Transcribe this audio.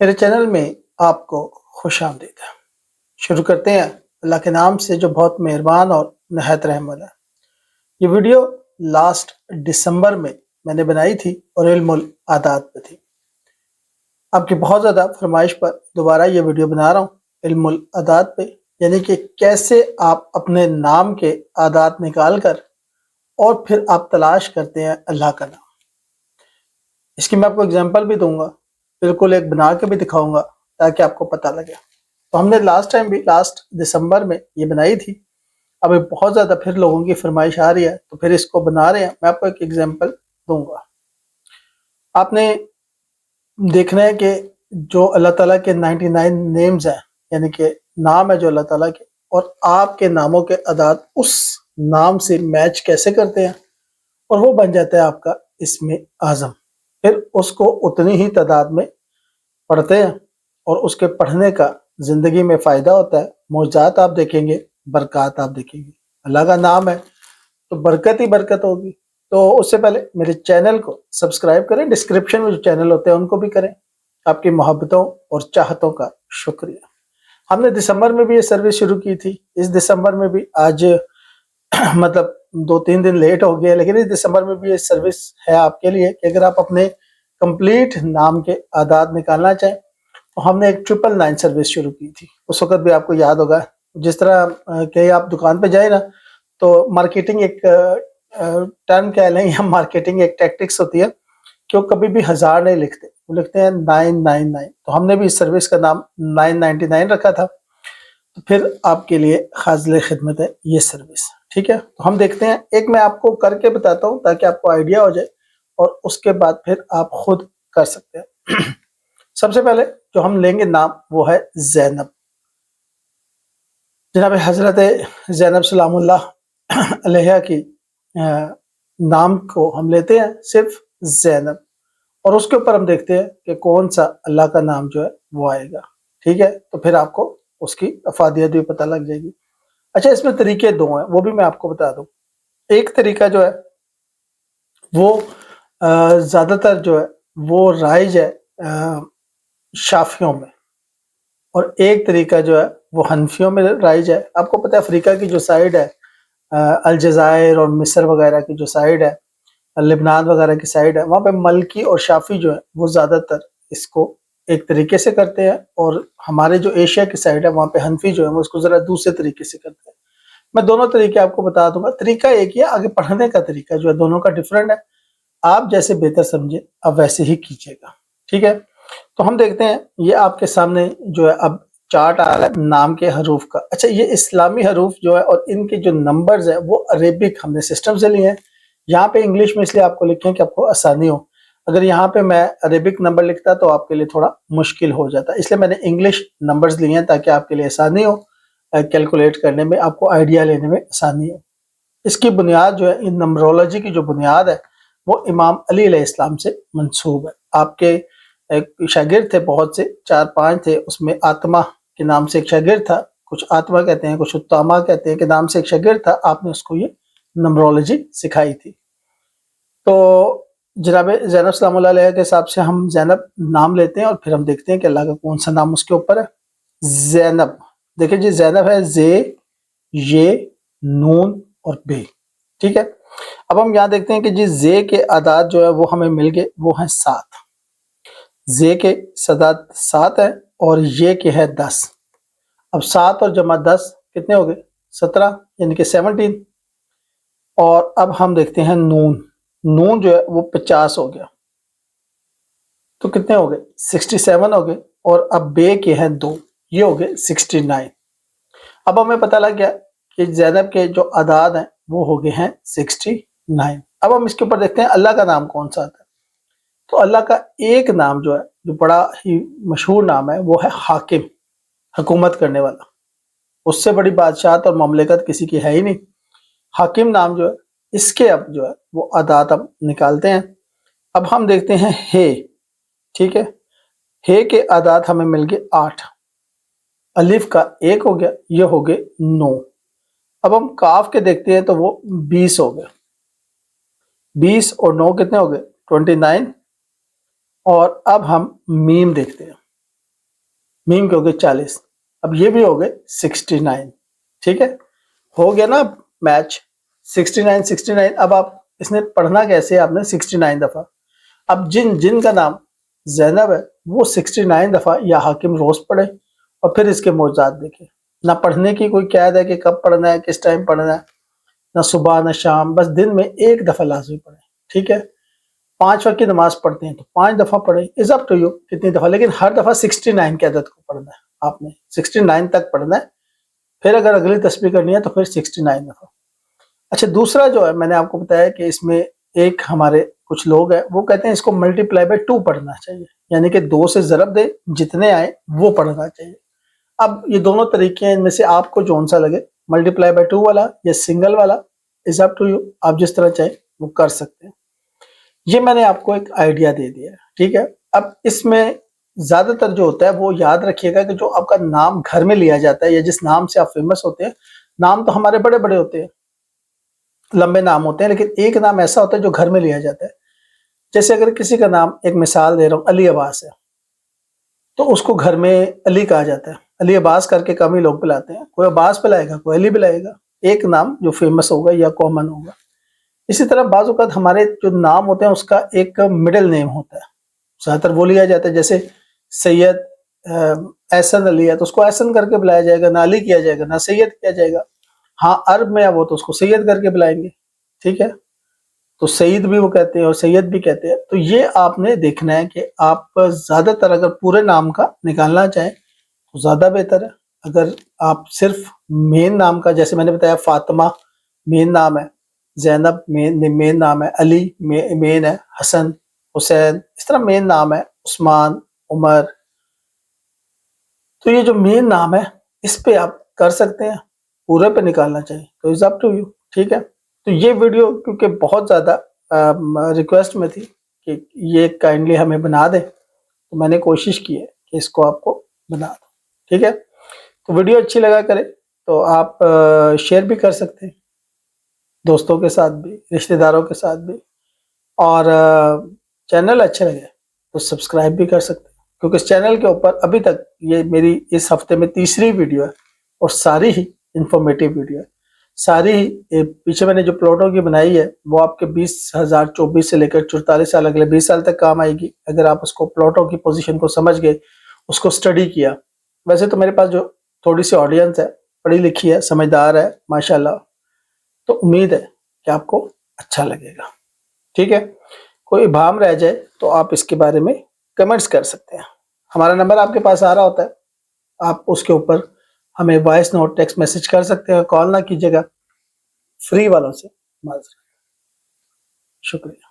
میرے چینل میں آپ کو خوش آمدید ہے۔ شروع کرتے ہیں اللہ کے نام سے جو بہت مہربان اور نہایت رحم والا ہے۔ یہ ویڈیو لاسٹ دسمبر میں نے بنائی تھی اور علم العادات پہ تھی۔ آپ کی بہت زیادہ فرمائش پر دوبارہ یہ ویڈیو بنا رہا ہوں علم العادات پہ، یعنی کہ کیسے آپ اپنے نام کے عادات نکال کر اور پھر آپ تلاش کرتے ہیں اللہ کا نام۔ اس کی میں آپ کو اگزامپل بھی دوں گا، بالکل ایک بنا کے بھی دکھاؤں گا تاکہ آپ کو پتہ لگے۔ تو ہم نے لاسٹ دسمبر میں یہ بنائی تھی، اب بہت زیادہ پھر لوگوں کی فرمائش آ رہی ہے تو پھر اس کو بنا رہے ہیں۔ میں آپ کو ایک ایگزامپل دوں گا۔ آپ نے دیکھنا ہے کہ جو اللہ تعالیٰ کے 99 نیمز ہیں، یعنی کہ نام ہے جو اللہ تعالیٰ کے، اور آپ کے ناموں کے اعداد اس نام سے میچ کیسے کرتے ہیں، اور وہ بن جاتا ہے آپ کا اسم اعظم۔ پھر اس کو اتنی ہی تعداد میں پڑھتے ہیں اور اس کے پڑھنے کا زندگی میں فائدہ ہوتا ہے۔ معجزات آپ دیکھیں گے، برکات آپ دیکھیں گے۔ اللہ کا نام ہے تو برکت ہی برکت ہوگی۔ تو اس سے پہلے میرے چینل کو سبسکرائب کریں، ڈسکرپشن میں جو چینل ہوتے ہیں ان کو بھی کریں۔ آپ کی محبتوں اور چاہتوں کا شکریہ۔ ہم نے دسمبر میں بھی یہ سروس شروع کی تھی، اس دسمبر میں بھی، آج مطلب 2-3 دن لیٹ ہو گیا، لیکن اس دسمبر میں بھی یہ سروس ہے آپ کے لیے کہ اگر آپ اپنے کمپلیٹ نام کے اعداد نکالنا چاہیں تو ہم نے ایک 999 سروس شروع کی تھی۔ اس وقت بھی آپ کو یاد ہوگا، جس طرح کہ آپ دکان پہ جائیں نا تو مارکیٹنگ ایک ٹرم کہہ لیں یا مارکیٹنگ ایک ٹیکٹکس ہوتی ہے کہ وہ کبھی بھی 1000 نہیں لکھتے، وہ لکھتے ہیں 999۔ تو ہم نے بھی اس سروس کا نام 999 رکھا تھا۔ تو پھر آپ کے لیے حاضر خدمت ہے یہ سروس، ٹھیک ہے۔ تو ہم دیکھتے ہیں، ایک میں آپ کو کر کے بتاتا ہوں تاکہ آپ کو آئیڈیا ہو جائے اور اس کے بعد پھر آپ خود کر سکتے ہیں۔ سب سے پہلے جو ہم لیں گے نام وہ ہے زینب۔ جناب حضرت زینب سلام اللہ علیہ کی نام کو ہم لیتے ہیں صرف زینب، اور اس کے اوپر ہم دیکھتے ہیں کہ کون سا اللہ کا نام جو ہے وہ آئے گا، ٹھیک ہے۔ تو پھر آپ کو اس کی افادیت بھی پتہ لگ جائے گی۔ اچھا، اس میں طریقے دو ہیں، وہ بھی میں آپ کو بتا دوں۔ ایک طریقہ جو ہے وہ زیادہ تر جو ہے وہ رائج ہے شافیوں میں، اور ایک طریقہ جو ہے وہ حنفیوں میں رائج ہے۔ آپ کو پتہ ہے افریقہ کی جو سائیڈ ہے، الجزائر اور مصر وغیرہ کی جو سائیڈ ہے، لبنان وغیرہ کی سائیڈ ہے، وہاں پہ ملکی اور شافی جو ہے وہ زیادہ تر اس کو ایک طریقے سے کرتے ہیں، اور ہمارے جو ایشیا کی سائیڈ ہے وہاں پہ حنفی جو ہے وہ اس کو ذرا دوسرے طریقے سے کرتے ہیں۔ میں دونوں طریقے آپ کو بتا دوں گا۔ طریقہ ایک ہی ہے، آگے پڑھنے کا طریقہ جو ہے دونوں کا ڈیفرنٹ ہے۔ آپ جیسے بہتر سمجھیں آپ ویسے ہی کیجیے گا، ٹھیک ہے۔ تو ہم دیکھتے ہیں، یہ آپ کے سامنے جو ہے اب چارٹ آ رہا ہے نام کے حروف کا۔ اچھا، یہ اسلامی حروف جو ہے اور ان کے جو نمبرز ہیں وہ عربک ہم نے سسٹم سے لیے ہیں۔ یہاں پہ انگلش میں اس لیے آپ کو لکھیں کہ آپ کو آسانی ہو۔ اگر یہاں پہ میں عربک نمبر لکھتا تو آپ کے لیے تھوڑا مشکل ہو جاتا، اس لیے میں نے انگلش نمبرز لیے ہیں تاکہ آپ کے لیے آسانی ہو، کیلکولیٹ کرنے میں آپ کو آئیڈیا لینے میں آسانی ہے۔ اس کی بنیاد جو ہے، ان نمبرولوجی کی جو بنیاد ہے وہ امام علی علیہ السلام سے منسوب ہے۔ آپ کے ایک شاگرد تھے، بہت سے، 4-5 تھے، اس میں آتما کے نام سے ایک شاگرد تھا، کچھ آتما کہتے ہیں، کچھ اتاما کہتے ہیں، کہ نام سے ایک شاگرد تھا، آپ نے اس کو یہ نمبرولوجی سکھائی تھی۔ تو جناب زینب سلام اللہ علیہ کے حساب سے ہم زینب نام لیتے ہیں، اور پھر ہم دیکھتے ہیں کہ اللہ کا کون سا نام اس کے اوپر ہے۔ زینب، دیکھیں جی، زینب ہے زے، یہ، نون اور بے، ٹھیک ہے۔ اب ہم یہاں دیکھتے ہیں کہ جی زے کے اعداد جو ہے وہ ہمیں مل گئے، وہ ہیں 7۔ زے کے اعداد 7 ہیں اور یہ کے ہے 10۔ اب 7 اور جمع 10 کتنے ہو گئے؟ 17، یعنی کہ 17۔ اور اب ہم دیکھتے ہیں نون، نون جو ہے وہ 50 ہو گیا، تو کتنے ہو گئے؟ 67 ہو گئے۔ اور اب بے کے ہیں 2، یہ ہو گئے 69۔ اب ہمیں پتہ لگ گیا کہ زینب کے جو اعداد ہیں وہ ہو گئے ہیں 69۔ اب ہم اس کے اوپر دیکھتے ہیں اللہ کا نام کون سا آتا ہے۔ تو اللہ کا ایک نام جو ہے، جو بڑا ہی مشہور نام ہے، وہ ہے حاکم، حکومت کرنے والا۔ اس سے بڑی بادشاہت اور مملکت کسی کی ہے ہی نہیں۔ حاکم نام جو ہے، اس کے اب جو ہے وہ اعداد ہم نکالتے ہیں۔ اب ہم دیکھتے ہیں ہے، ٹھیک ہے۔ ہے کے اعداد ہمیں مل گئے 8۔ الف کا 1 ہو گیا، یہ ہو گئے 9۔ اب ہم کاف کے دیکھتے ہیں تو وہ 20 ہو گئے۔ 20 اور 9 کتنے ہو گئے؟ 29۔ اور اب ہم میم دیکھتے ہیں، میم کے ہو گئے 40. اب یہ بھی ہو گئے 69. ٹھیک ہے، ہو گیا نا میچ 69. اب آپ اس نے پڑھنا کیسے ہے، آپ نے 69 دفعہ. اب جن کا نام زینب ہے وہ 69 دفعہ یا حاکم روز پڑھے اور پھر اس کے موضوعات دیکھیں. نہ پڑھنے کی کوئی قید ہے کہ کب پڑھنا ہے، کس ٹائم پڑھنا ہے، نہ صبح نہ شام، بس دن میں ایک دفعہ لازمی پڑھیں. ٹھیک ہے، 5 وقت کی نماز پڑھتے ہیں تو 5 دفعہ پڑھیں. از اپ ٹو یو کتنی دفعہ، لیکن ہر دفعہ 69 کی عدد کو پڑھنا ہے. آپ نے 69 تک پڑھنا ہے، پھر اگر اگلی تسبیح کرنی ہے تو پھر 69 دفعہ. اچھا، دوسرا جو ہے میں نے آپ کو بتایا کہ اس میں ایک ہمارے کچھ لوگ ہیں وہ کہتے ہیں اس کو ملٹی پلائی بائی 2 پڑھنا چاہیے، یعنی کہ 2 سے ضرب دے، جتنے آئے وہ پڑھنا چاہیے. اب یہ دونوں طریقے ہیں، ان میں سے آپ کو جون سا لگے، ملٹی پلائی بائی 2 والا یا سنگل والا، از اپ ٹو یو. آپ جس طرح چاہیں وہ کر سکتے ہیں. یہ میں نے آپ کو ایک آئیڈیا دے دیا ہے. ٹھیک ہے، اب اس میں زیادہ تر جو ہوتا ہے وہ یاد رکھیے گا کہ جو آپ کا نام گھر میں لیا جاتا ہے یا جس نام سے آپ فیمس ہوتے ہیں، نام تو ہمارے بڑے بڑے ہوتے ہیں، لمبے نام ہوتے ہیں، لیکن ایک نام ایسا ہوتا ہے جو گھر میں لیا جاتا ہے. جیسے اگر کسی کا نام، ایک مثال دے رہا ہوں، علی عباس ہے تو اس کو گھر میں علی کہا جاتا ہے. علی عباس کر کے کم ہی لوگ بلاتے ہیں، کوئی عباس بلائے گا، کوئی علی بلائے گا، ایک نام جو فیمس ہوگا یا کامن ہوگا. اسی طرح بعض اوقات ہمارے جو نام ہوتے ہیں اس کا ایک مڈل نیم ہوتا ہے، زیادہ تر وہ لیا جاتا ہے. جیسے سید احسن علی ہے تو اس کو احسن کر کے بلایا جائے گا، نہ علی کیا جائے گا، نہ سید کیا جائے گا. ہاں عرب میں وہ تو اس کو سید کر کے بلائیں گے. ٹھیک ہے، تو سعید بھی وہ کہتے ہیں اور سید بھی کہتے ہیں. تو یہ آپ نے دیکھنا ہے کہ آپ زیادہ تر اگر پورے نام کا نکالنا چاہیں تو زیادہ بہتر ہے. اگر آپ صرف مین نام کا، جیسے میں نے بتایا فاطمہ مین نام ہے، زینب مین نام ہے، علی مین ہے، حسن حسین اس طرح مین نام ہے، عثمان عمر، تو یہ جو مین نام ہے اس پہ آپ کر سکتے ہیں. پورے پہ نکالنا چاہیے تو از اپ ٹو یو. ٹھیک ہے، تو یہ ویڈیو کیونکہ بہت زیادہ ریکویسٹ میں تھی کہ یہ کائنڈلی ہمیں بنا دیں، تو میں نے کوشش کی ہے کہ اس کو آپ کو بنا دوں. ٹھیک ہے، تو ویڈیو اچھی لگا کرے تو آپ شیئر بھی کر سکتے ہیں دوستوں کے ساتھ بھی، رشتہ داروں کے ساتھ بھی، اور چینل اچھے لگے تو سبسکرائب بھی کر سکتے ہیں، کیونکہ اس چینل کے اوپر ابھی تک یہ میری اس ہفتے میں تیسری ویڈیو ہے اور ساری ہی انفارمیٹیو ویڈیو ہے. ساری ہی پیچھے میں نے جو پلاٹوں کی بنائی ہے وہ آپ کے 2024 سے لے کر 44 سال، اگلے 20 سال تک کام آئے گی اگر آپ اس کو پلاٹوں کی پوزیشن کو سمجھ گئے، اس کو اسٹڈی کیا. ویسے تو میرے پاس جو تھوڑی سی آڈینس ہے پڑھی لکھی ہے، سمجھدار ہے ماشاءاللہ، تو امید ہے کہ آپ کو اچھا لگے گا. ٹھیک ہے، کوئی ابہام رہ جائے تو آپ اس کے بارے میں کمنٹس کر سکتے ہیں. ہمارا نمبر آپ کے پاس آ رہا ہوتا ہے، آپ اس کے اوپر ہمیں وائس نوٹ ٹیکسٹ میسج کر سکتے ہیں. کال نہ کیجیے گا، فری والوں سے معذرت. شکریہ.